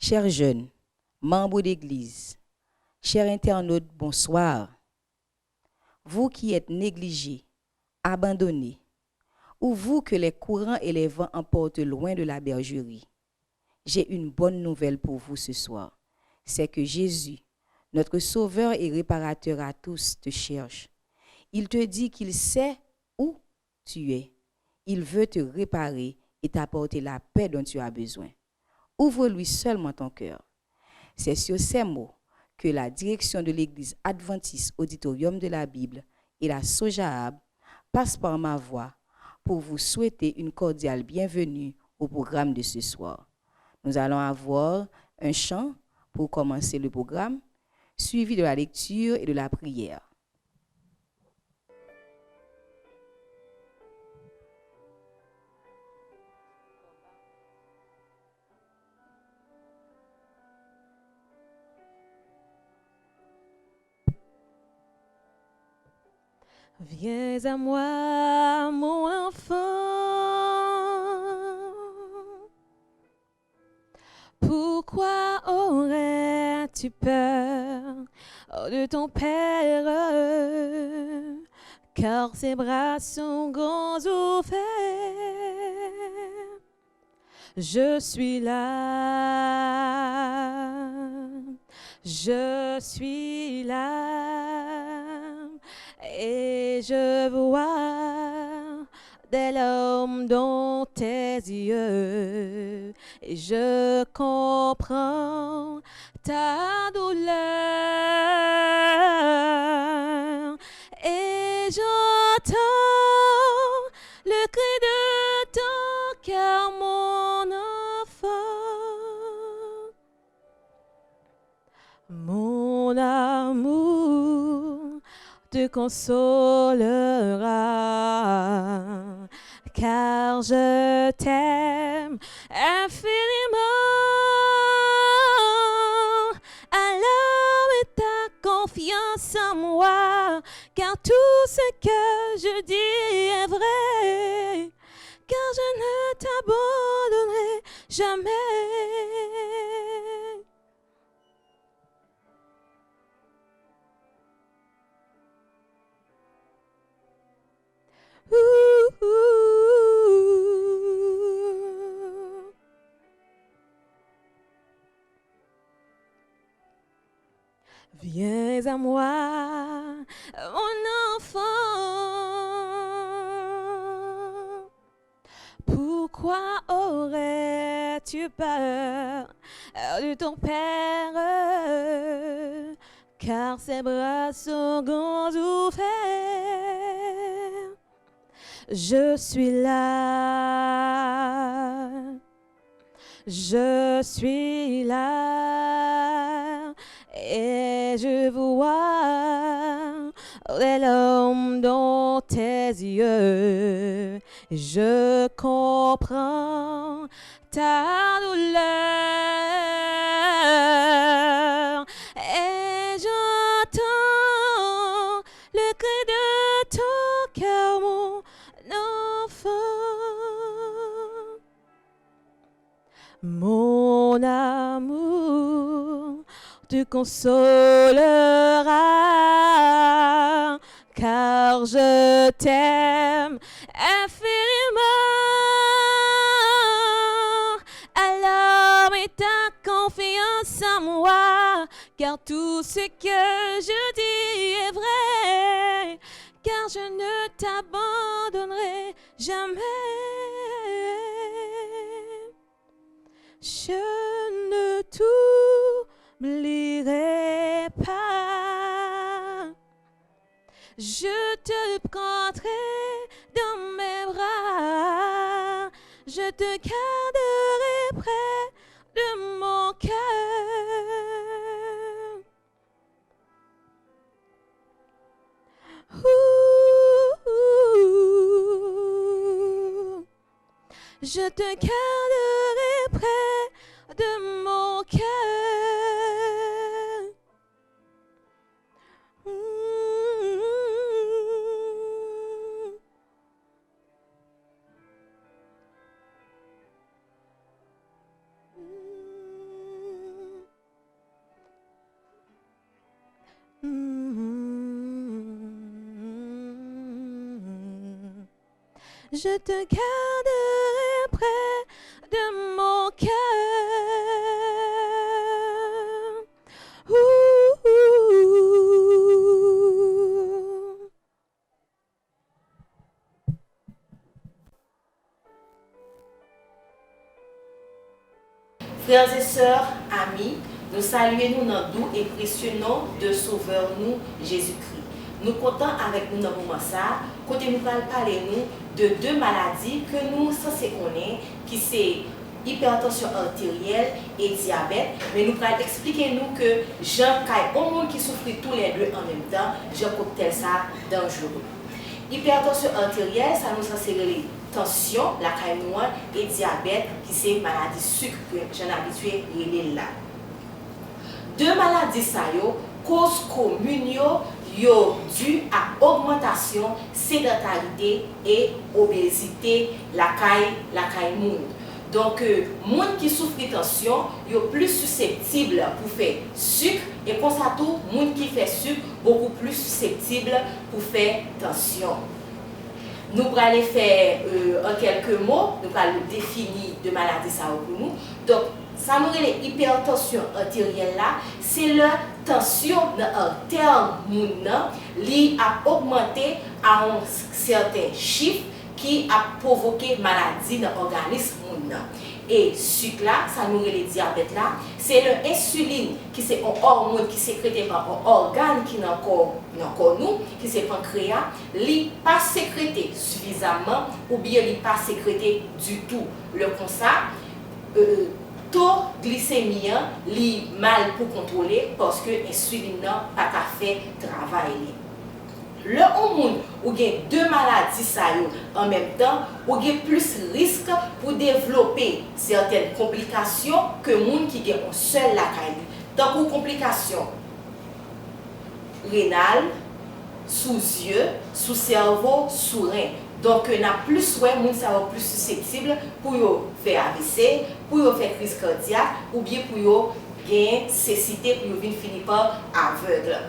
Chers jeunes, membres d'église, chers internautes, bonsoir. Vous qui êtes négligés, abandonnés, ou vous que les courants et les vents emportent loin de la bergerie, j'ai une bonne nouvelle pour vous ce soir. C'est que Jésus, notre Sauveur et réparateur à tous, te cherche. Il te dit qu'il sait où tu es. Il veut te réparer et t'apporter la paix dont tu as besoin. Ouvre-lui seulement ton cœur. C'est sur ces mots que la direction de l'Église adventiste Auditorium de la Bible et la Sojaab passe par ma voix pour vous souhaiter une cordiale bienvenue au programme de ce soir. Nous allons avoir un chant pour commencer le programme, suivi de la lecture et de la prière. Viens à moi, mon enfant. Pourquoi aurais-tu peur de ton père? Car ses bras sont grands ouverts. Je suis là. Je suis là. Et je vois des larmes dans tes yeux et je comprends ta douleur et j'entends le cri de ton cœur, mon enfant. Mon amour te consolera, car je t'aime infiniment. Alors mets ta confiance en moi, car tout ce que je dis est vrai, car je ne t'abandonnerai jamais. Viens à moi, mon enfant. Pourquoi aurais-tu peur de ton père? Car ses bras sont grands ouverts. Je suis là. Je suis là. Et je vois les larmes dans tes yeux. Je comprends ta douleur. Et j'entends le cri de ton cœur, mon enfant. Mon amour te consolera, car je t'aime infiniment. Alors mets ta confiance en moi, car tout ce que je dis est vrai, car je ne t'abandonnerai jamais. Je ne t'oublierai pas. Je te prendrai dans mes bras. Je te garderai près de mon cœur. Je te garderai près de mon cœur. je te garderai près de mon cœur. Ouh, ouh. Frères et sœurs, amis, nous saluons dans le doux et précieux nom de Sauveur nous, Jésus-Christ. Nous comptons avec nous dans le moment ça, côté nous allons parler nous de deux maladies que nous sommes censés connaître, qui c'est hypertension artérielle et diabète, mais nous allons expliquer nous que Jean Caille, au monde qui souffre tous les deux en même temps, je cocktail ça dangereux. Hypertension artérielle, ça nous censé les tension, la caille noire et diabète, qui c'est maladie sucre que j'en habitué relé là. Deux maladies ça yo, cause commune yo due à augmentation, sédentarité et obésité la caille monde. Donc, monde qui souffre de tension, yo plus susceptible pour faire sucre et pour ça tout, monde qui fait sucre beaucoup plus susceptible pour faire tension. Nous allons faire en quelques mots, nous allons définir de maladie ça pour nous. Donc, ça nous est l'hypertension artérielle là, c'est la tension dans l'artère qui a augmenté à un certain chiffre qui a provoqué maladie dans l'organisme. Et sucre là, ça nous est le diabète là, c'est l'insuline qui c'est un hormone qui est sécrété par un organe qui est encore nous, qui c'est pancréas, li pas sécrété suffisamment ou bien li pas sécrété du tout. Le comme ça, taux glycémie li mal pour contrôler parce que l'insuline n'a pas fait travail. Le monde où il y a deux maladies en même temps, où il y a plus risque pour développer certaines complications que les gens qui ont seul la caille. Donc, aux complications rénales, sous yeux, sous cerveau, sous rein. Donc, on a plus plus susceptible pour faire AVC, pour faire crise cardiaque ou bien pour gagner cécité pour finir par aveugle.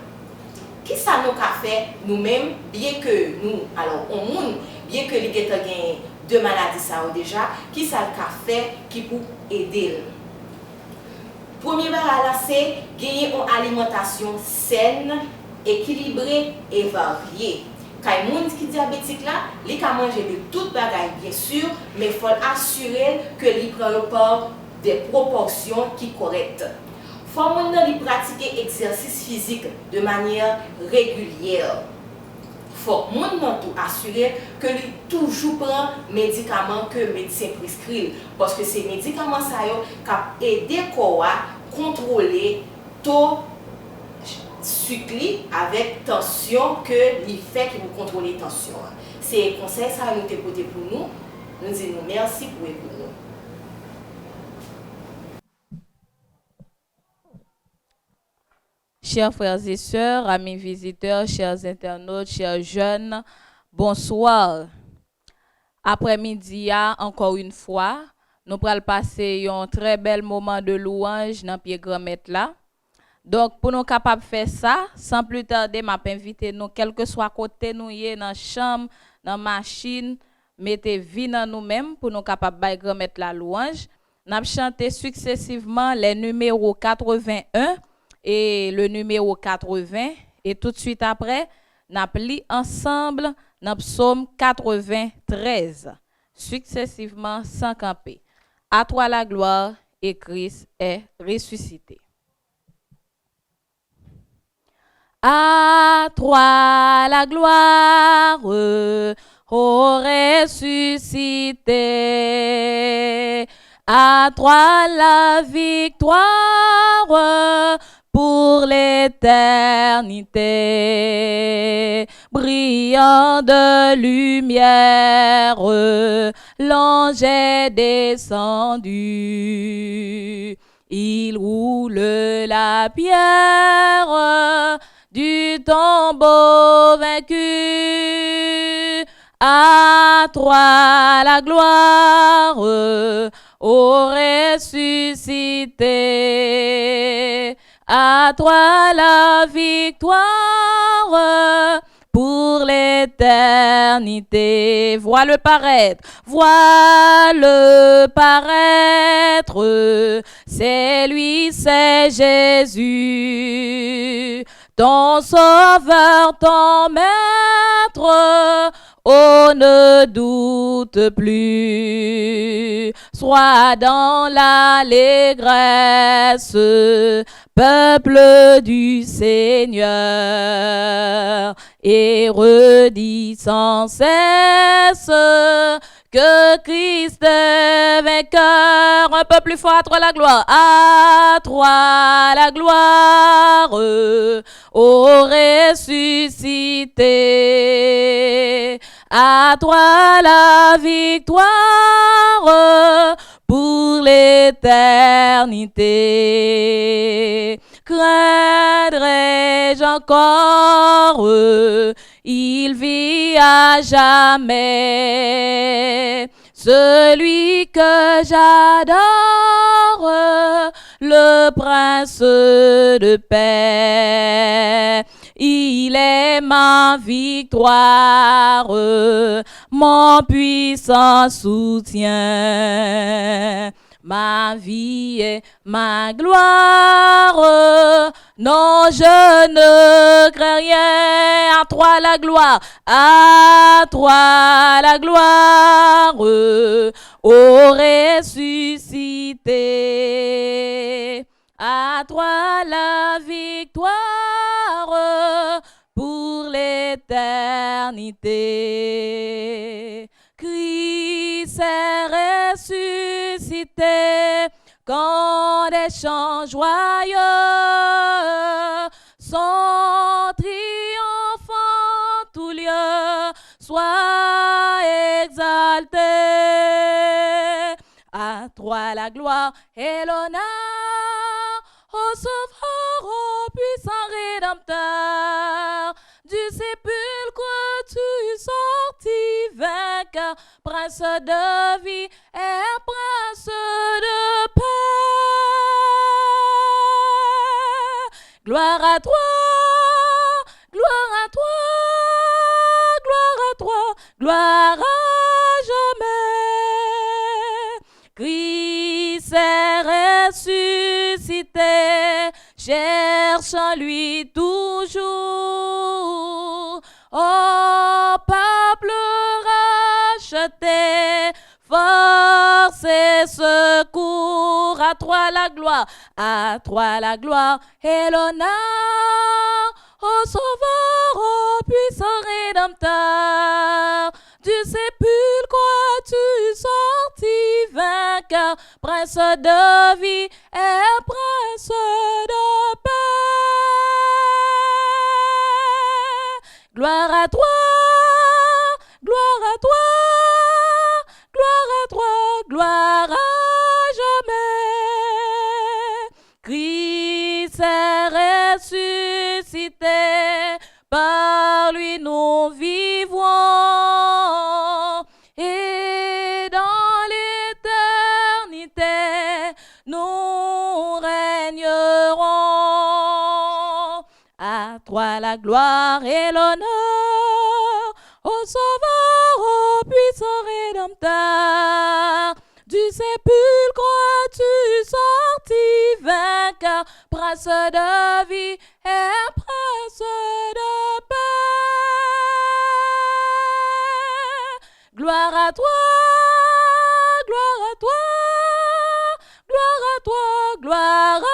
Qui ça nous a fait nous-mêmes, bien que nous, alors on monde, bien que les gens aient deux maladies ça déjà, qui ça a fait qui peut aider? Premier là, c'est gagner une alimentation saine, équilibrée et variée. Quand les gens qui sont diabétiques là, ils peuvent manger de toutes bagailles bien sûr, mais il faut assurer que ils prennent par des proportions qui sont correctes. Il faut pratiquer l'exercice physique de manière régulière. Il faut assurer que lui toujours prend médicaments que le médecin prescrit. Parce que ces médicaments qui aident le corps à contrôler le taux sucre avec tension que lui fait qu'il vous contrôler la tension. C'est un conseil ça nous écouter pour nous. Nous disons merci pour écouter nous. Chers frères et sœurs, amis visiteurs, chers internautes, chers jeunes, bonsoir. Après-midi, encore une fois, nous allons passer un très bel moment de louange dans pied grand maître là. Donc, pour nous capables de faire ça, sans plus tarder, je invite nous, quel que soit côté nous, dans la chambre, dans la machine, mettez vie dans nous-mêmes pour nous capables de grand maître la louange. Nous avons chanté successivement les numéros 81 et le numéro 80 et tout de suite après, nous avons ensemble dans psaume 93, successivement sans camper. À toi la gloire et Christ est ressuscité. À toi la gloire, ô ressuscité. À toi la victoire pour l'éternité. Brillant de lumière, l'ange est descendu. Il roule la pierre du tombeau vaincu. À toi la gloire, ô ressuscité. À toi la victoire pour l'éternité. l'éternité. Vois-le paraître, vois-le paraître. C'est lui, c'est Jésus, ton sauveur, ton maître. Oh, ne doute plus, sois dans l'allégresse, peuple du Seigneur, et redis sans cesse que Christ est vainqueur. Un peu plus fort, à toi la gloire, à toi la gloire, ô ressuscité. À toi la victoire pour l'éternité. Craindrai-je encore, il vit à jamais. Celui que j'adore, le prince de paix. Il est ma victoire, mon puissant soutien. Ma vie est ma gloire, non je ne crains rien. À toi la gloire, à toi la gloire, ô ressuscité. À toi la victoire pour l'éternité. Christ est ressuscité quand des chants joyeux sont triomphants, tout lieu soit exalté. À toi la gloire et l'honneur, ô Sauveur, ô puissant Rédempteur, du sépulcre tu sortis vainqueur, prince de vie et prince de paix. Gloire à toi, gloire à toi, gloire à toi, gloire à jamais. Christ est ressuscité, cherche en lui toujours. Oh, peuple racheté, force et secours. À toi la gloire, à toi la gloire et l'honneur. Ô Sauveur, ô puissant Rédempteur, du sépulcre tu sortis vainqueur, prince de vie et prince de paix. Gloire à toi, gloire à toi, gloire à toi, gloire à jamais. Christ est ressuscité, par lui nous vivons, et dans l'éternité nous régnerons. À toi la gloire et l'honneur, ô Sauveur, ô puissant Rédempteur. Du sépulcre tu sortis vainqueur, prince de vie et prince de paix. Gloire à toi, gloire à toi, gloire à toi, gloire à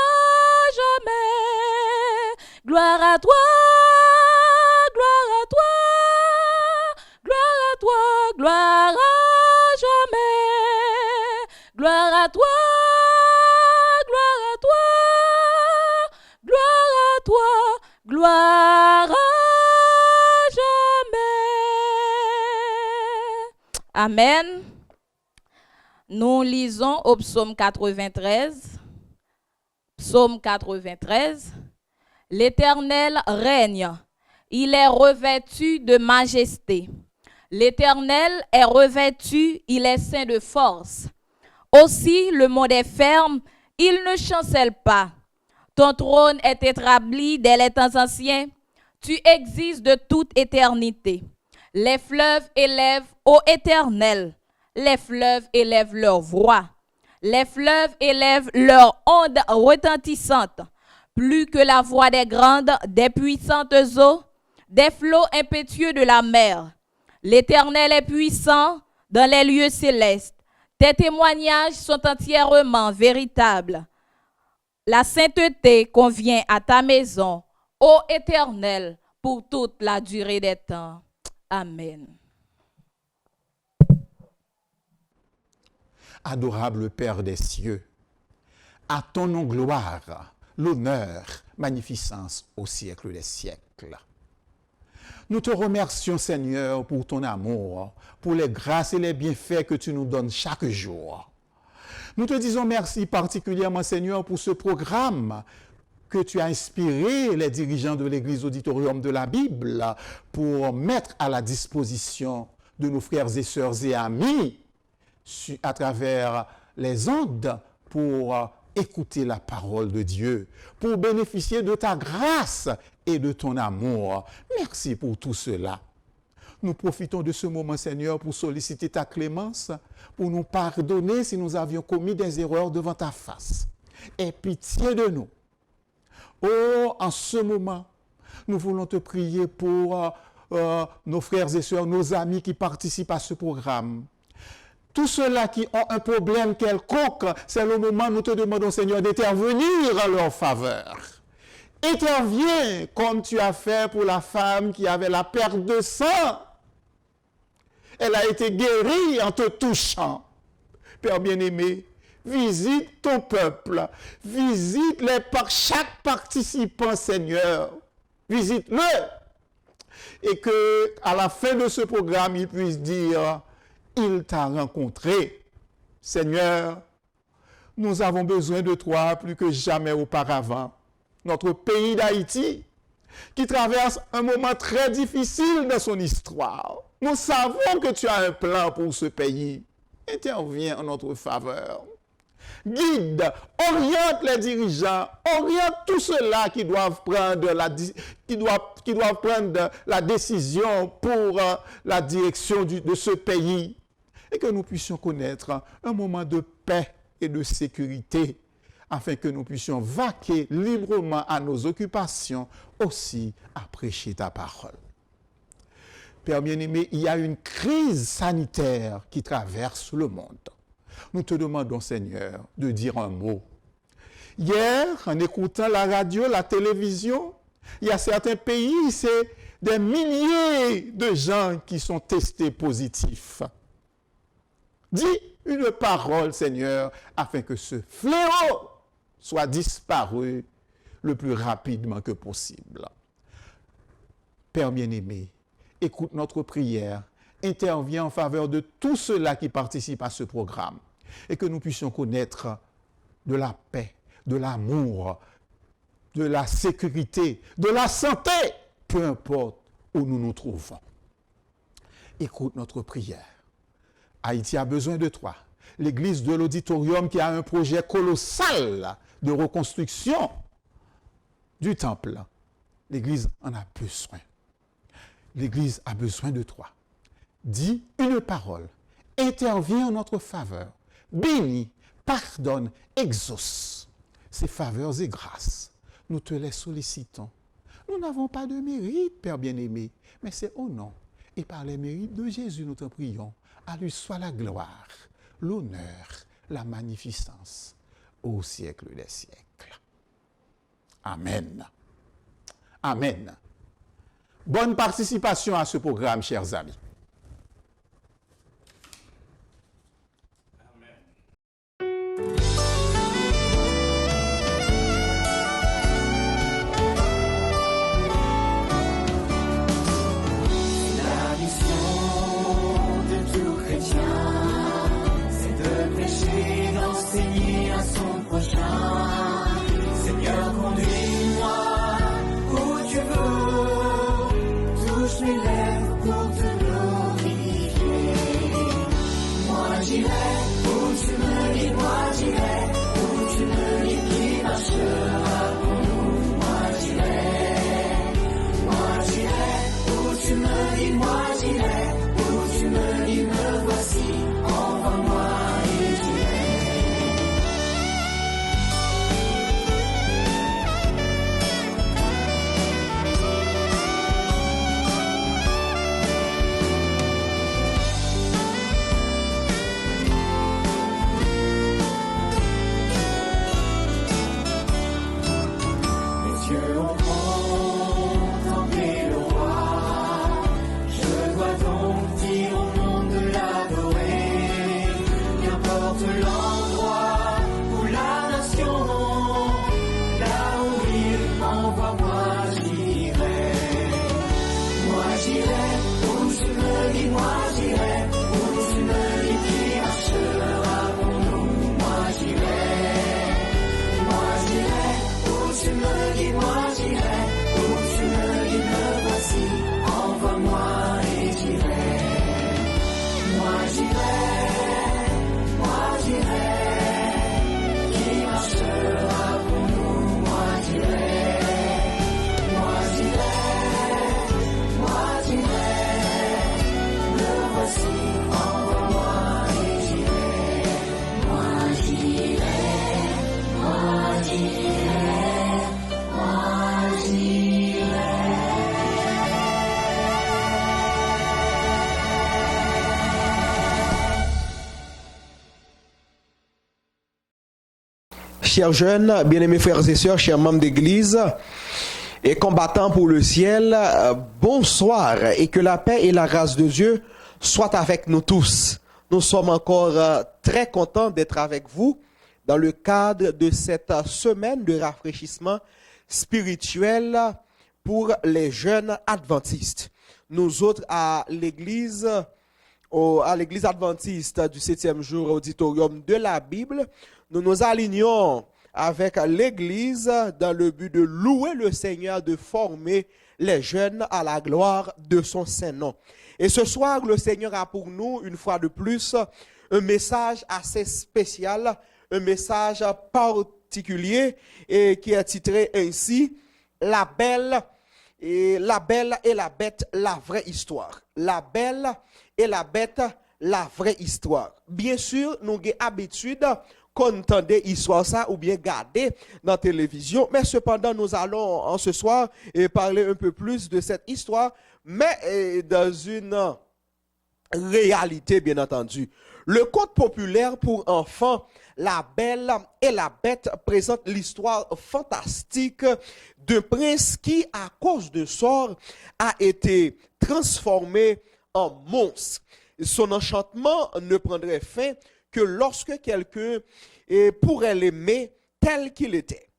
jamais. Gloire à toi, gloire à toi, gloire à toi, gloire à jamais. Gloire à toi, gloire à toi, gloire à toi, gloire à jamais. Amen. Nous lisons au psaume 93. Psaume 93. L'Éternel règne, il est revêtu de majesté. L'Éternel est revêtu, il est saint de force. Aussi le monde est ferme, il ne chancelle pas. Ton trône est établi dès les temps anciens, tu existes de toute éternité. Les fleuves élèvent, ô Éternel, les fleuves élèvent leur voix. Les fleuves élèvent leurs ondes retentissantes, plus que la voix des grandes, des puissantes eaux, des flots impétueux de la mer. L'Éternel est puissant dans les lieux célestes. Tes témoignages sont entièrement véritables. La sainteté convient à ta maison, ô Éternel, pour toute la durée des temps. Amen. Adorable Père des cieux, à ton nom gloire, l'honneur, magnificence au siècle des siècles. Nous te remercions, Seigneur, pour ton amour, pour les grâces et les bienfaits que tu nous donnes chaque jour. Nous te disons merci particulièrement, Seigneur, pour ce programme que tu as inspiré les dirigeants de l'Église auditorium de la Bible pour mettre à la disposition de nos frères et sœurs et amis à travers les ondes pour écouter la parole de Dieu, pour bénéficier de ta grâce et de ton amour. Merci pour tout cela. Nous profitons de ce moment, Seigneur, pour solliciter ta clémence, pour nous pardonner si nous avions commis des erreurs devant ta face. Aie pitié de nous. Oh, en ce moment, nous voulons te prier pour nos frères et sœurs, nos amis qui participent à ce programme. Tous ceux-là qui ont un problème quelconque, c'est le moment où nous te demandons, Seigneur, d'intervenir en leur faveur. Interviens comme tu as fait pour la femme qui avait la perte de sang. Elle a été guérie en te touchant. Père bien-aimé, visite ton peuple. Visite-les par chaque participant, Seigneur. Visite-le. Et que à la fin de ce programme, il puisse dire, il t'a rencontré. Seigneur, nous avons besoin de toi plus que jamais auparavant. Notre pays d'Haïti, qui traverse un moment très difficile dans son histoire. Nous savons que tu as un plan pour ce pays. Interviens en notre faveur. Guide, oriente les dirigeants, oriente tous ceux-là qui doivent prendre la décision pour la direction de ce pays. Et que nous puissions connaître un moment de paix et de sécurité, afin que nous puissions vaquer librement à nos occupations, aussi à prêcher ta parole. Père bien-aimé, il y a une crise sanitaire qui traverse le monde. Nous te demandons, Seigneur, de dire un mot. Hier, en écoutant la radio, la télévision, il y a certains pays, c'est des milliers de gens qui sont testés positifs. Dis une parole, Seigneur, afin que ce fléau soit disparu le plus rapidement que possible. Père bien-aimé, écoute notre prière, interviens en faveur de tous ceux-là qui participent à ce programme et que nous puissions connaître de la paix, de l'amour, de la sécurité, de la santé, peu importe où nous nous trouvons. Écoute notre prière. Haïti a besoin de toi. L'église de l'auditorium qui a un projet colossal de reconstruction du temple. L'église en a besoin. L'église a besoin de toi. Dis une parole. Interviens en notre faveur. Bénis, pardonne, exauce ces faveurs et grâces. Nous te les sollicitons. Nous n'avons pas de mérite, Père bien-aimé, mais c'est au nom et par les mérites de Jésus, nous te prions. À lui soit la gloire, l'honneur, la magnificence au siècle des siècles. Amen. Amen. Bonne participation à ce programme, chers amis. Seigneur, conduis-moi où tu veux, touche mes lèvres pour te louer. chers jeunes, bien-aimés frères et sœurs, chers membres d'église et combattants pour le ciel, bonsoir et que la paix et la grâce de Dieu soient avec nous tous. Nous sommes encore très contents d'être avec vous dans le cadre de cette semaine de rafraîchissement spirituel pour les jeunes adventistes. Nous autres à l'église adventiste du 7e jour auditorium de la Bible, nous nous alignons avec l'église dans le but de louer le Seigneur, de former les jeunes à la gloire de son Saint-Nom. Et ce soir, le Seigneur a pour nous, une fois de plus, un message assez spécial, un message particulier et qui est titré ainsi « La belle et la bête, la vraie histoire ». La belle et la bête, la vraie histoire. Bien sûr, nous avons l'habitude qu'on entendait histoire ça ou bien garder dans la télévision, mais cependant nous allons en ce soir parler un peu plus de cette histoire, mais dans une réalité bien entendu. Le conte populaire pour enfants La Belle et la Bête présente l'histoire fantastique d'un prince qui, à cause de sort, a été transformé en monstre. Son enchantement ne prendrait fin que lorsque quelqu'un pourrait l'aimer tel qu'il était.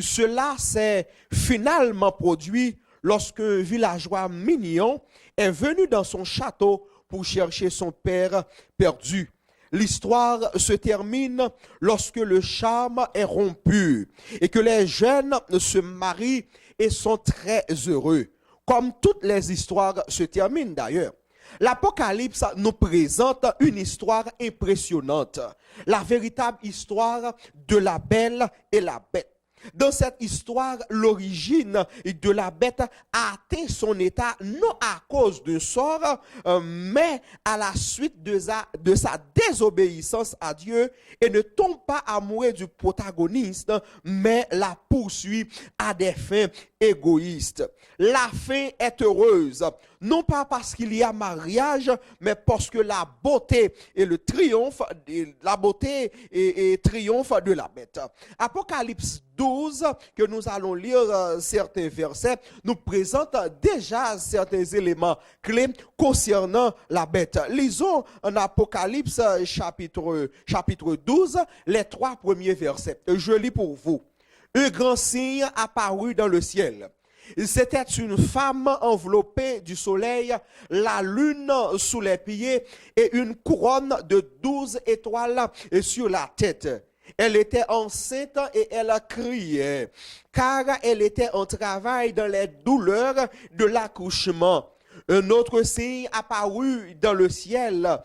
Cela s'est finalement produit lorsque un villageois mignon est venu dans son château pour chercher son père perdu. L'histoire se termine lorsque le charme est rompu et que les jeunes se marient et sont très heureux. Comme toutes les histoires se terminent d'ailleurs. L'Apocalypse nous présente une histoire impressionnante, la véritable histoire de la Belle et la Bête. Dans cette histoire, l'origine de la bête a atteint son état non à cause de sort, mais à la suite de sa désobéissance à Dieu et ne tombe pas amoureux du protagoniste, mais la poursuit à des fins égoïstes. La fin est heureuse, non pas parce qu'il y a mariage, mais parce que la beauté et le triomphe, la beauté et triomphe de la bête. Apocalypse 12, que nous allons lire certains versets, nous présente déjà certains éléments clés concernant la bête. Lisons en Apocalypse chapitre 12, les 3 premiers versets. Je lis pour vous. Un grand signe apparut dans le ciel. C'était une femme enveloppée du soleil, la lune sous les pieds et une couronne de 12 étoiles sur la tête. Elle était enceinte et elle criait, car elle était en travail dans les douleurs de l'accouchement. Un autre signe apparut dans le ciel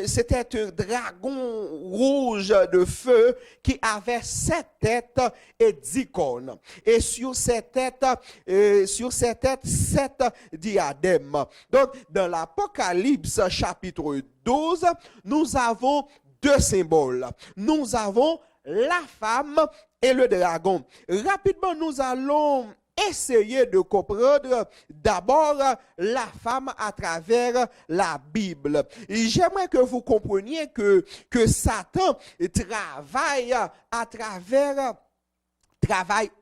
c'était un dragon rouge de feu qui avait 7 têtes et 10 cornes. Et sur ces têtes, 7 diadèmes. Donc, dans l'Apocalypse chapitre 12, nous avons 2 symboles. Nous avons la femme et le dragon. Rapidement, nous allons essayer de comprendre d'abord la femme à travers la Bible. J'aimerais que vous compreniez que Satan travaille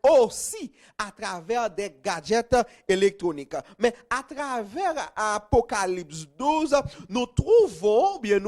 aussi à travers des gadgets électroniques. Mais à travers Apocalypse 12, nous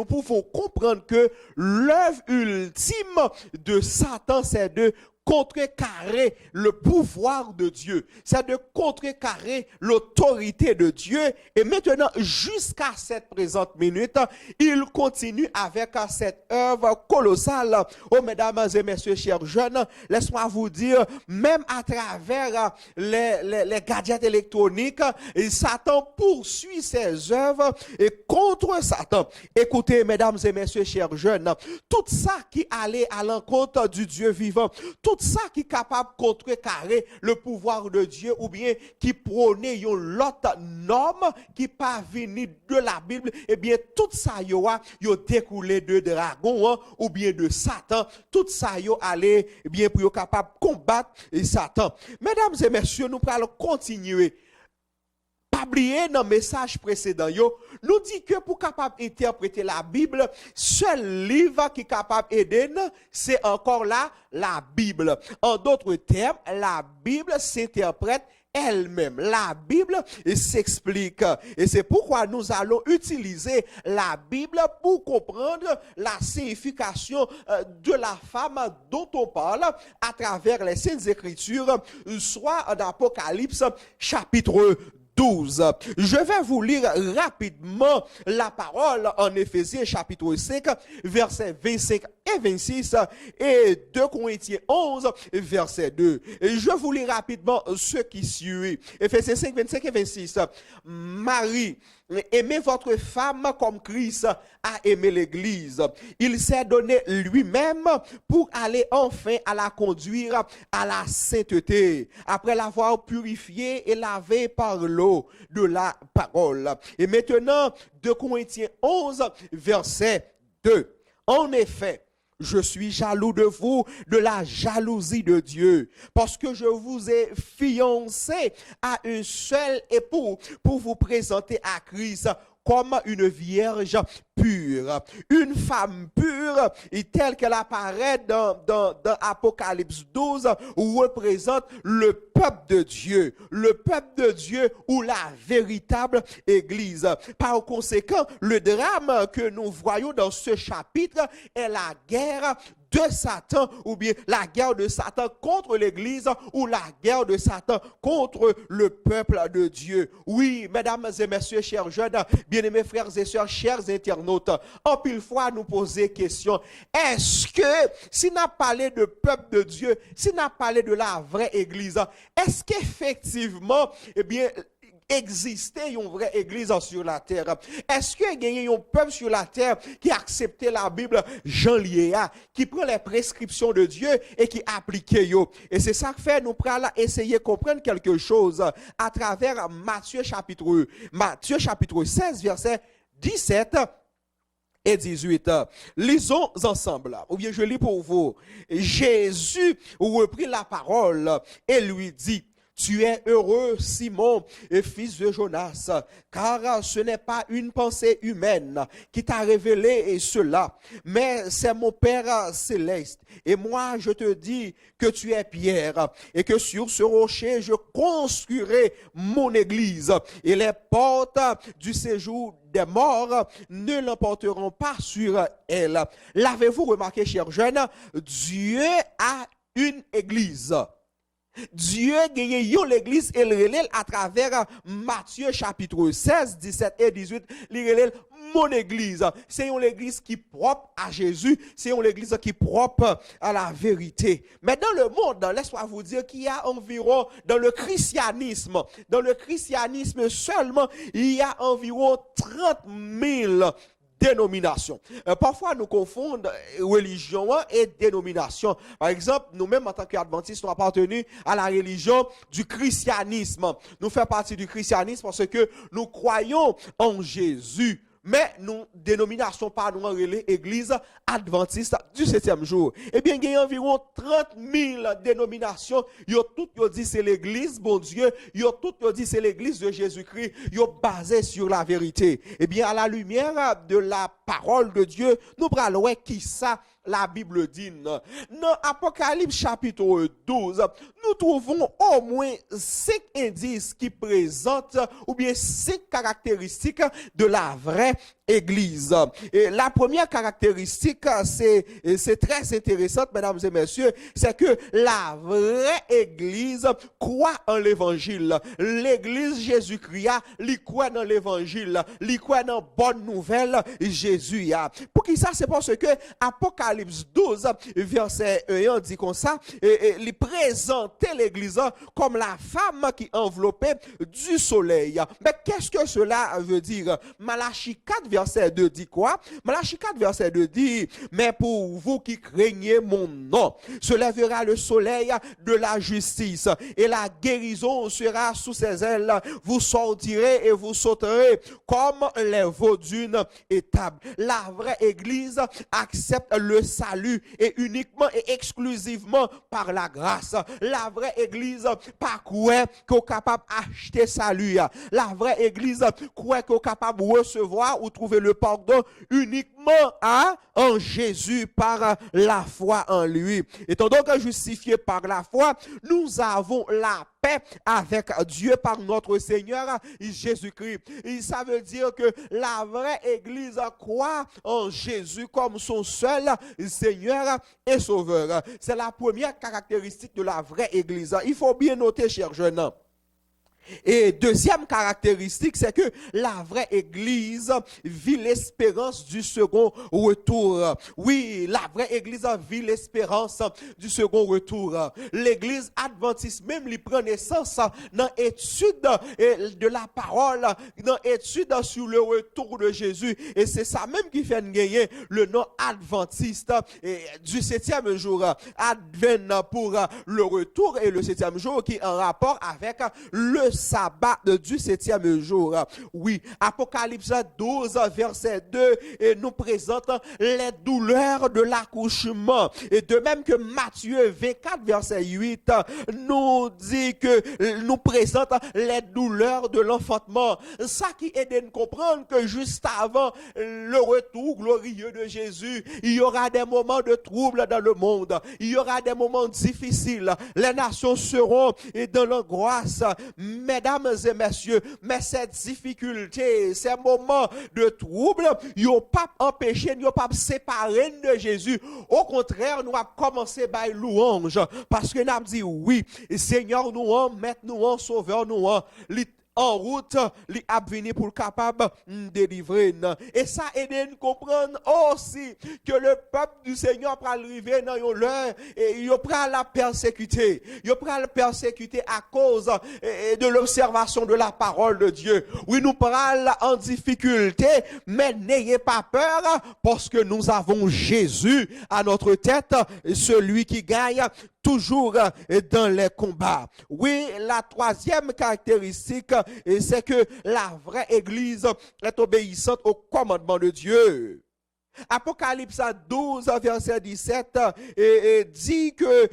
pouvons comprendre que l'œuvre ultime de Satan, c'est de contrecarrer le pouvoir de Dieu, c'est de contrecarrer l'autorité de Dieu. Et maintenant, jusqu'à cette présente minute, il continue avec cette œuvre colossale. Oh, mesdames et messieurs, chers jeunes, laisse-moi vous dire, même à travers les gadgets électroniques, Satan poursuit ses œuvres et contre Satan. Écoutez, mesdames et messieurs, chers jeunes, tout ça qui allait à l'encontre du Dieu vivant, tout ça qui est capable de contrecarrer le pouvoir de Dieu ou bien qui prônait l'autre norme qui pas venu de la Bible, eh bien tout ça yo découlé de dragon ou bien de Satan. Tout ça yo allé eh bien pour capable combattre Satan. Mesdames et messieurs, nous allons continuer pas oublier dans le message précédent, nous dit que pour capable interpréter la Bible, seul livre qui est capable d'aider, c'est encore là la Bible. En d'autres termes, la Bible s'interprète elle-même. La Bible s'explique. Et c'est pourquoi nous allons utiliser la Bible pour comprendre la signification de la femme dont on parle à travers les Saintes Écritures, soit en Apocalypse chapitre 12. Je vais vous lire rapidement la parole en Éphésiens chapitre 5, versets 25 et 26 et 2 Corinthiens 11, verset 2. Et je vous lis rapidement ce qui suit. Éphésiens 5, 25 et 26. Marie, aimez votre femme comme Christ a aimé l'Église. Il s'est donné lui-même pour aller enfin à la conduire à la sainteté, après l'avoir purifiée et lavée par l'eau de la parole. Et maintenant, 2 Corinthiens 11, verset 2. En effet, je suis jaloux de vous, de la jalousie de Dieu, parce que je vous ai fiancé à un seul époux pour vous présenter à Christ comme une vierge pure. Une femme pure, et telle qu'elle apparaît dans Apocalypse 12, représente le peuple de Dieu. Le peuple de Dieu ou la véritable Église. Par conséquent, le drame que nous voyons dans ce chapitre est la guerre de Satan, ou bien la guerre de Satan contre l'Église, ou la guerre de Satan contre le peuple de Dieu. Oui, mesdames et messieurs, chers jeunes, bien-aimés frères et sœurs, chers internautes, en pile fois nous poser question, est-ce que, si n'a parlé de peuple de Dieu, si n'a parlé de la vraie Église, est-ce qu'effectivement, eh bien, existait une vraie église sur la terre? Est-ce qu'il y a un peuple sur la terre qui a accepté la Bible Jean Liéa, qui prend les prescriptions de Dieu et qui applique yo? Et c'est ça que fait nous prenons essayer de comprendre quelque chose à travers Matthieu chapitre 16 verset 17 et 18. Lisons ensemble. Ou bien je lis pour vous. Jésus reprit la parole et lui dit: tu es heureux, Simon, fils de Jonas, car ce n'est pas une pensée humaine qui t'a révélé cela, mais c'est mon Père céleste. Et moi, je te dis que tu es Pierre, et que sur ce rocher, je construirai mon église, et les portes du séjour des morts ne l'emporteront pas sur elle. L'avez-vous remarqué, chers jeunes? Dieu a une église. Dieu gagne l'église et le relève à travers Matthieu chapitre 16, 17 et 18. Il relève mon église. C'est une église qui est propre à Jésus. C'est une église qui est propre à la vérité. Mais dans le monde, laisse-moi vous dire qu'il y a environ, dans le christianisme seulement, il y a environ 30 000 dénomination. Parfois, nous confondons religion et dénomination. Par exemple, nous-mêmes, en tant qu'adventistes, nous appartenons à la religion du christianisme. Nous faisons partie du christianisme parce que nous croyons en Jésus. Mais nous dénomination par nous en église adventiste du 7e jour. Eh bien, il y a environ 30 000 dénominations. Yo tout yo dit c'est l'église, bon Dieu. Yo tout yo dit c'est l'église de Jésus-Christ. Yo basé sur la vérité. Eh bien, à la lumière de la parole de Dieu, nous prenons qui ça la Bible dit. Dans Apocalypse chapitre 12, nous trouvons au moins 5 indices qui présentent ou bien 5 caractéristiques de la vraie Église. Et la première caractéristique, c'est très intéressante, mesdames et messieurs, c'est que la vraie Église croit en l'Évangile. L'Église Jésus-Christ, il croit dans l'Évangile, il croit dans bonne nouvelle Jésus. Pour qui ça? C'est parce que Apocalypse 12, verset 1 dit comme ça, il présentait l'Église comme la femme qui enveloppait du soleil. Mais qu'est-ce que cela veut dire? Malachie 4, verset 2 dit quoi? Malachie 4, verset 2 dit, mais pour vous qui craignez mon nom, se lèvera le soleil de la justice et la guérison sera sous ses ailes. Vous sortirez et vous sauterez comme les veaux d'une étable. La vraie Église accepte le salut et uniquement et exclusivement par la grâce. La vraie Église pas croit qu'on est capable d'acheter salut. La vraie Église croit qu'on est capable de recevoir ou trouver le pardon uniquement en Jésus par la foi en lui. Étant donc justifiés par la foi, nous avons la paix avec Dieu par notre Seigneur Jésus-Christ. Et ça veut dire que la vraie Église croit en Jésus comme son seul Seigneur et Sauveur. C'est la première caractéristique de la vraie Église. Il faut bien noter, chers jeunes. Et deuxième caractéristique, c'est que la vraie Église vit l'espérance du second retour. Oui, la vraie Église vit l'espérance du second retour. L'Église adventiste même lui prend naissance dans l'étude de la parole, dans l'étude sur le retour de Jésus. Et c'est ça même qui fait gagner le nom adventiste du septième jour. Advent pour le retour et le septième jour qui est en rapport avec le sabbat du septième jour. Oui, Apocalypse 12, verset 2, et nous présente les douleurs de l'accouchement. Et de même que Matthieu 24, verset 8, nous dit que nous présente les douleurs de l'enfantement. Ça qui aide à nous comprendre que juste avant le retour glorieux de Jésus, il y aura des moments de trouble dans le monde. Il y aura des moments difficiles. Les nations seront dans l'angoisse. Mesdames et messieurs, mais cette difficulté, ces moments de trouble, ils n'ont pas empêché, ils n'ont pas séparé de Jésus. Au contraire, nous avons commencé par louange, parce que nous avons dit oui, Seigneur, nous en, Maître, nous en, Sauveur, nous en route, li a venu pour capable délivrer. Et ça aide à nous comprendre aussi que le peuple du Seigneur va arriver dans l'heure et il va la persécuter. Il va la persécuter à cause de l'observation de la parole de Dieu. Oui, nous parlons en difficulté, mais n'ayez pas peur parce que nous avons Jésus à notre tête, celui qui gagne toujours dans les combats. Oui, la troisième caractéristique, c'est que la vraie Église est obéissante au commandement de Dieu. Apocalypse 12, verset 17, dit que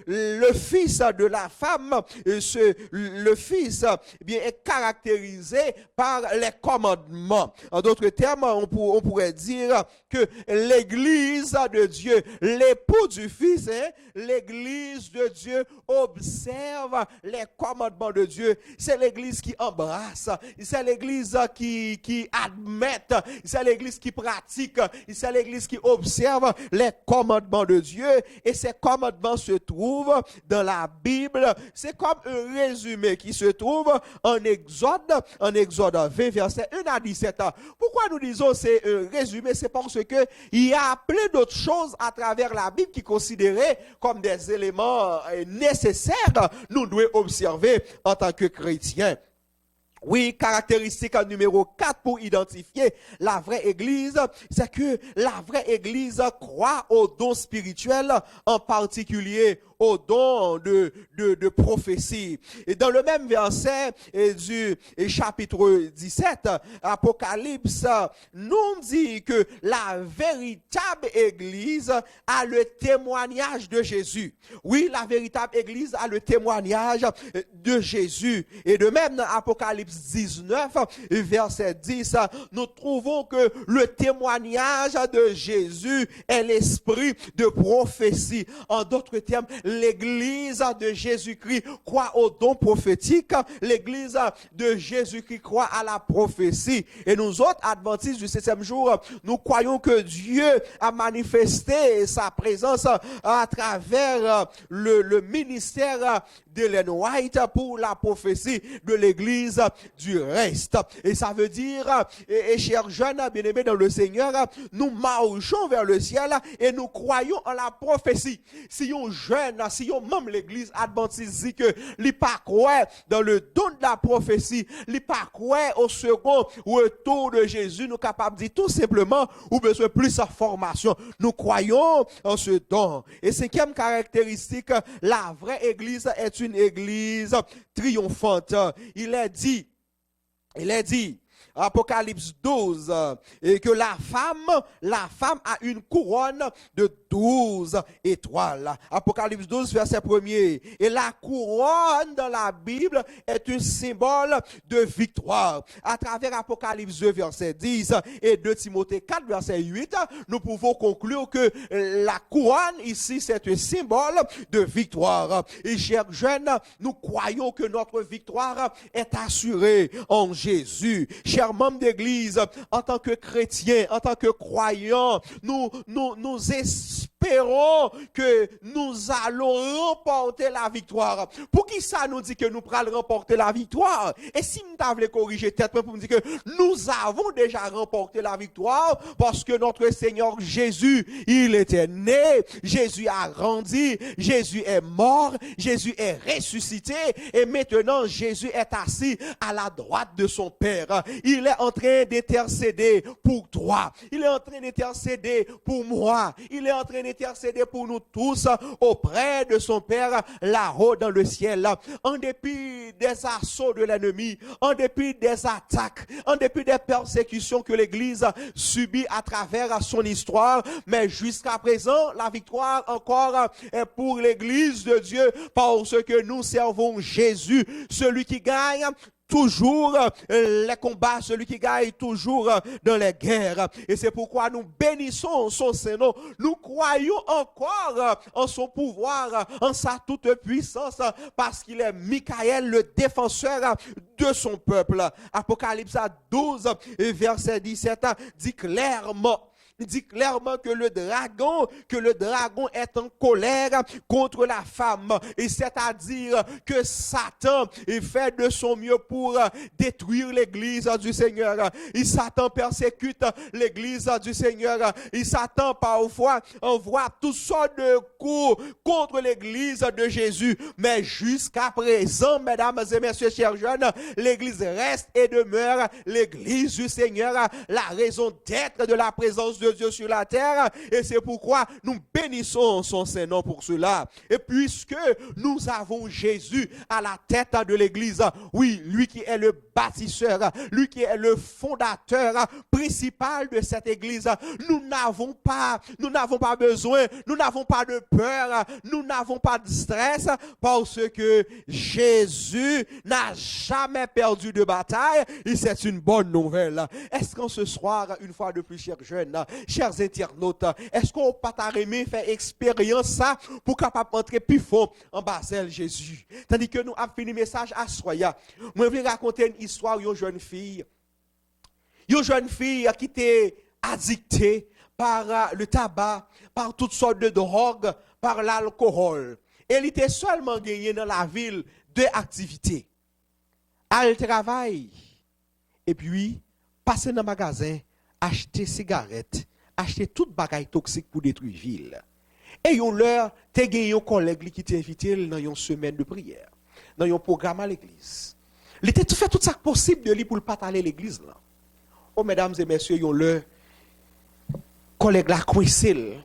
le fils de la femme, le fils bien, est caractérisé par les commandements. En d'autres termes, on pourrait dire que l'église de Dieu, l'époux du fils, l'église de Dieu observe les commandements de Dieu. C'est l'église qui embrasse, c'est l'église qui admet, c'est l'église qui pratique, c'est l'église qui observe les commandements de Dieu, et ces commandements se trouvent dans la Bible. C'est comme un résumé qui se trouve en Exode 20, verset 1 à 17. Pourquoi nous disons c'est un résumé? C'est parce que il y a plein d'autres choses à travers la Bible qui sont considérées comme des éléments nécessaires nous devons observer en tant que chrétiens. Oui, caractéristique numéro 4 pour identifier la vraie Église, c'est que la vraie Église croit aux dons spirituels, en particulier au don de prophétie. Et dans le même verset du chapitre 17, Apocalypse nous dit que la véritable Église a le témoignage de Jésus. Oui, la véritable Église a le témoignage de Jésus. Et de même, dans Apocalypse 19, verset 10, nous trouvons que le témoignage de Jésus est l'esprit de prophétie. En d'autres termes, l'église de Jésus-Christ croit au don prophétique, l'église de Jésus-Christ croit à la prophétie. Et nous autres, adventistes du 7e jour, nous croyons que Dieu a manifesté sa présence à travers le ministère d'Ellen White pour la prophétie de l'église du reste. Et ça veut dire, et chers jeunes bien-aimés dans le Seigneur, nous marchons vers le ciel et nous croyons en la prophétie. Si un jeune jeune, si yon membre l'église adventiste dit que li pas croire dans le don de la prophétie, li pas croire au second retour de Jésus, nous capables de dire tout simplement ou besoin plus de formation. Nous croyons en ce don. Et cinquième caractéristique, la vraie église est une église triomphante. Il est dit, Apocalypse 12, et que la femme a une couronne de 12 étoiles. Apocalypse 12, verset 1er. Et la couronne dans la Bible est un symbole de victoire. À travers Apocalypse 2, verset 10 et 2 Timothée 4, verset 8, nous pouvons conclure que la couronne ici, c'est un symbole de victoire. Et chers jeunes, nous croyons que notre victoire est assurée en Jésus. Chers membres d'église, en tant que chrétiens, en tant que croyants, nous espérons que nous allons remporter la victoire. Pour qui ça nous dit que nous allons remporter la victoire? Et si nous t'avons corrigé tête pour nous dire que nous avons déjà remporté la victoire parce que notre Seigneur Jésus, il était né, Jésus a grandi, Jésus est mort, Jésus est ressuscité et maintenant Jésus est assis à la droite de son Père. Il est en train d'intercéder pour toi. Il est en train d'intercéder pour moi. Il est en train d'intercéder pour nous tous auprès de son Père là-haut dans le ciel. En dépit des assauts de l'ennemi, en dépit des attaques, en dépit des persécutions que l'Église subit à travers son histoire, mais jusqu'à présent, la victoire encore est pour l'Église de Dieu parce que nous servons Jésus, celui qui gagne toujours les combats, celui qui gagne toujours dans les guerres. Et c'est pourquoi nous bénissons son Saint-Nom. Nous croyons encore en son pouvoir, en sa toute puissance, parce qu'il est Michael, le défenseur de son peuple. Apocalypse 12, verset 17, dit clairement que le dragon est en colère contre la femme. Et c'est-à-dire que Satan fait de son mieux pour détruire l'église du Seigneur. Et Satan persécute l'église du Seigneur. Et Satan parfois envoie toutes sortes de coups contre l'église de Jésus. Mais jusqu'à présent, mesdames et messieurs, chers jeunes, l'église reste et demeure l'église du Seigneur, la raison d'être de la présence de Dieu sur la terre, et c'est pourquoi nous bénissons son Saint-Nom pour cela. Et puisque nous avons Jésus à la tête de l'église, oui, lui qui est le bâtisseur, lui qui est le fondateur principal de cette église, nous n'avons pas besoin, nous n'avons pas de peur, nous n'avons pas de stress, parce que Jésus n'a jamais perdu de bataille, et c'est une bonne nouvelle. Est-ce qu'en ce soir, une fois de plus, chers jeunes, chers internautes, est-ce qu'on peut t'arrimer faire expérience ça pour capable entrer plus fort en Basel Jésus? Tandis que nous avons fini le message à Soya. Moi, je vais raconter une histoire d'une jeune fille qui était addictée par le tabac, par toutes sortes de drogues, par l'alcool. Elle était seulement gagnée dans la ville deux activités. Elle travaille et puis passer dans le magasin, acheter cigarettes, acheter toute bagaille toxique pour détruire la ville. Et yon leur, te gen yon collègue qui t'invite dans une semaine de prière, dans un programme à l'église. Il était fait tout ça possible de lui pour le pas aller à l'église là. Oh mesdames et messieurs, yon leur collègue la coincé,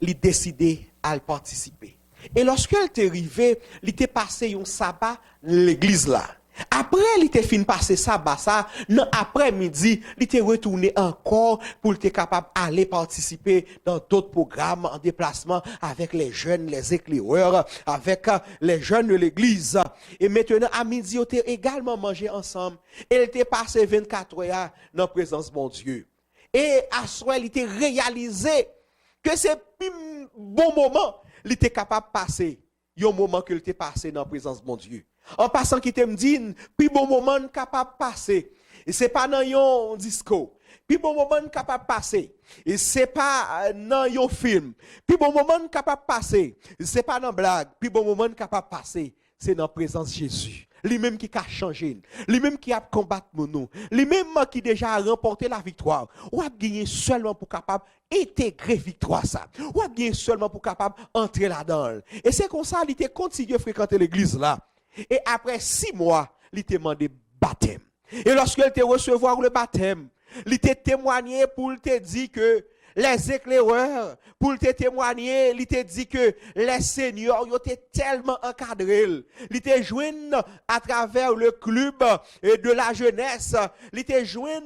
il décidé à participer. Et lorsqu'elle était arrivée, il était passé un sabbat l'église là. Après, il était fini passer sabbat ça, non après-midi, il était retourné encore pour être capable d'aller participer dans d'autres programmes en déplacement avec les jeunes, les éclaireurs, avec les jeunes de l'église. Et maintenant, à midi, ils étaient également mangé ensemble. Et il était passé 24 heures dans la présence de mon Dieu. Et à ce moment, il était réalisé que c'est un bon moment, il était capable de passer. Il y a un moment qu'il était passé dans la présence de mon Dieu. En passant, qui te me dit, puis bon moment capable de passer. Et c'est pas dans un disco. Puis bon moment capable de passer. Et c'est pas dans un film. Puis bon moment capable de passer. C'est pas dans blague. Puis bon moment capable de passer. c'est dans la présence de Jésus. Lui-même qui a changé, lui-même qui a combattu nous, lui-même qui déjà a remporté la victoire. Ou a gagné seulement pour capable intégrer victoire ça. Ou a gagné seulement pour capable entrer là-dedans. Et c'est comme ça qu'il a continué à fréquenter l'église là. Et après 6 mois, il a demandé baptême. Et lorsqu'il a recevoir le baptême, il t'a témoigné pour te dire que les éclaireurs, pour te témoigner, il t'a dit que les seigneurs étaient tellement encadrés. Il t'a joint à travers le club de la jeunesse, il t'a joint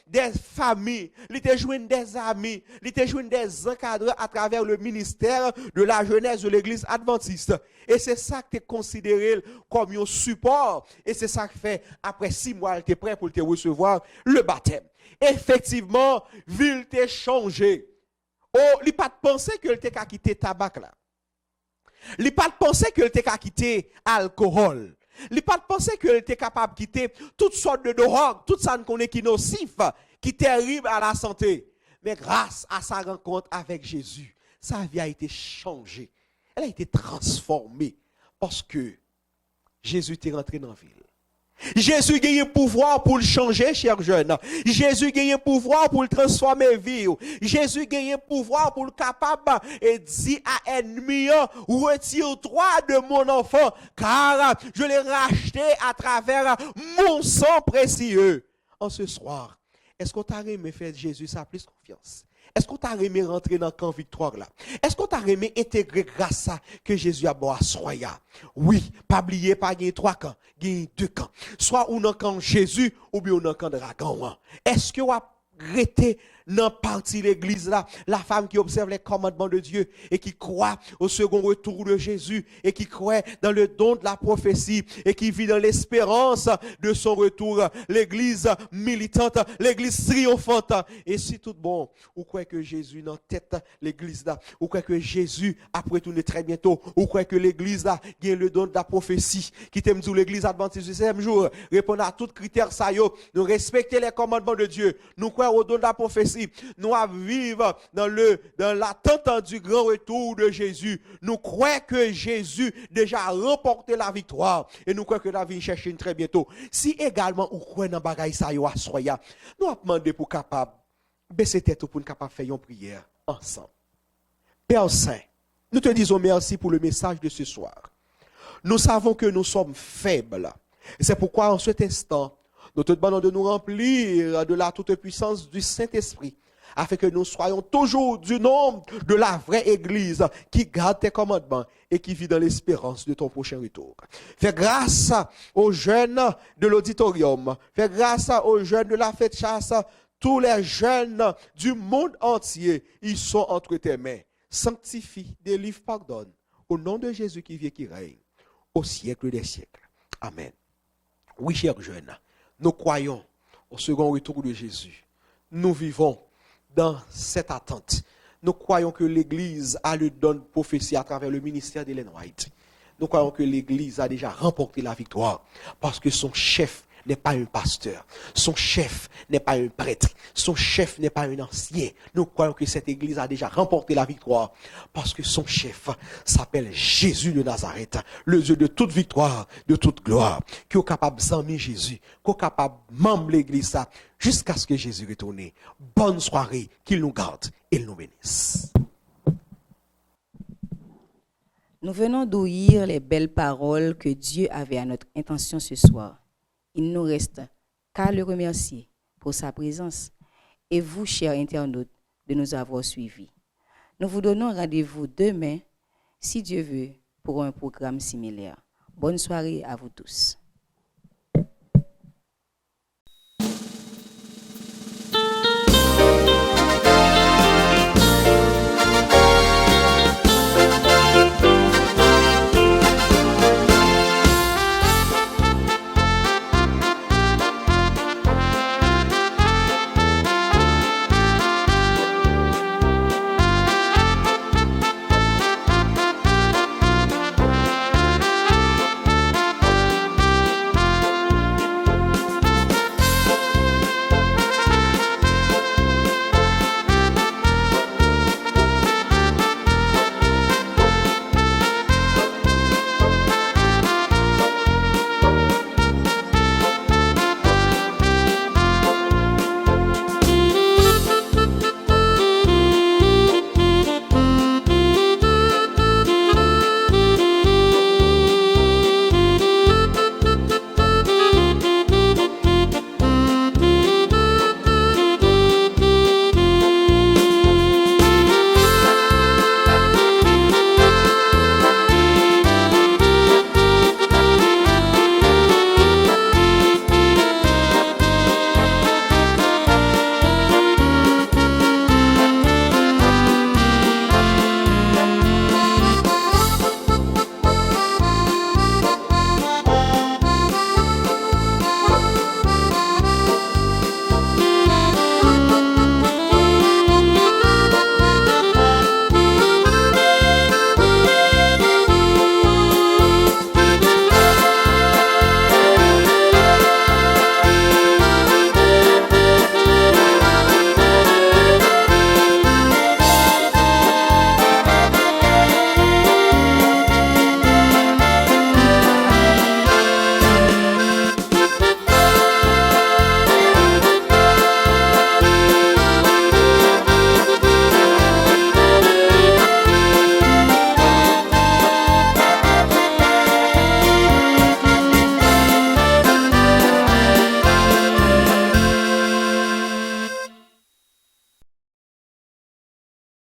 des familles, il t'a joint des amis, il t'a joint des encadreurs à travers le ministère de la jeunesse de l'église adventiste. Et c'est ça que tu es considéré comme un support. Et c'est ça que fait, après 6 mois, tu es prêt pour te recevoir le baptême. Effectivement, ville t'a changé. Oh, il pas de penser que tu t'a quitté tabac là. Il pas de penser que tu t'a quitté alcool. Il pas de penser que tu es capable de quitter toutes sortes de drogues, tout ça qu'on est qui nocif, qui terrible à la santé. Mais grâce à sa rencontre avec Jésus, sa vie a été changée. Elle a été transformée parce que Jésus est rentré dans la ville. Jésus a un pouvoir pour le changer, chers jeunes. Jésus a un pouvoir pour le transformer la vie. Jésus a un pouvoir pour le capable et dire à ennemi, retire-toi de mon enfant, car je l'ai racheté à travers mon sang précieux. En ce soir, est-ce qu'on t'a aimé faire Jésus sa plus confiance? Est-ce qu'on t'a aimé rentrer dans le camp victoire là? Est-ce qu'on t'a aimé intégrer grâce à que Jésus a beau à soya? Oui, pas oublier, pas gagner 3 camps, gagner 2 camps. Soit ou dans le camp Jésus ou bien dans le camp dragon. Est-ce que vous avez arrêté dans partie l'église là, la femme qui observe les commandements de Dieu et qui croit au second retour de Jésus et qui croit dans le don de la prophétie et qui vit dans l'espérance de son retour, l'église militante, l'église triomphante. Et si tout bon, ou croyez que Jésus dans tête l'église là, ou croyez que Jésus après tourner très bientôt, ou croyez que l'église là gagne le don de la prophétie, qui t'aime dire l'église adventiste du 7e jour, répondre à tous les critères ça yo, nous respecter les commandements de Dieu, nous croyons au don de la prophétie. Nous vivons dans l'attente du grand retour de Jésus. Nous croyons que Jésus déjà remporté la victoire. Et nous croyons que la vie cherche très bientôt. Si également, vous croyez dans bagaille ça yo soya, nous avons demandé pour capable baisser tête pour capable faire une prière ensemble. Père Saint, nous te disons merci pour le message de ce soir. Nous savons que nous sommes faibles. C'est pourquoi en cet instant, nous te demandons de nous remplir de la toute-puissance du Saint-Esprit, afin que nous soyons toujours du nombre de la vraie Église qui garde tes commandements et qui vit dans l'espérance de ton prochain retour. Fais grâce aux jeunes de l'auditorium, fais grâce aux jeunes de la fête chasse, tous les jeunes du monde entier, ils sont entre tes mains. Sanctifie, délivre, pardonne, au nom de Jésus qui vit et qui règne, au siècle des siècles. Amen. Oui, chers jeunes, nous croyons au second retour de Jésus. Nous vivons dans cette attente. Nous croyons que l'Église a le don de prophétie à travers le ministère d'Ellen White. Nous croyons que l'Église a déjà remporté la victoire parce que son chef n'est pas un pasteur. Son chef n'est pas un prêtre. Son chef n'est pas un ancien. Nous croyons que cette Église a déjà remporté la victoire parce que son chef s'appelle Jésus de Nazareth, le Dieu de toute victoire, de toute gloire, qui est capable d'aimer Jésus, qui est capable de membre l'Église jusqu'à ce que Jésus retourne. Bonne soirée, qu'il nous garde et nous bénisse. Nous venons d'ouïr les belles paroles que Dieu avait à notre intention ce soir. Il nous reste qu'à le remercier pour sa présence et vous, chers internautes, de nous avoir suivis. Nous vous donnons rendez-vous demain, si Dieu veut, pour un programme similaire. Bonne soirée à vous tous.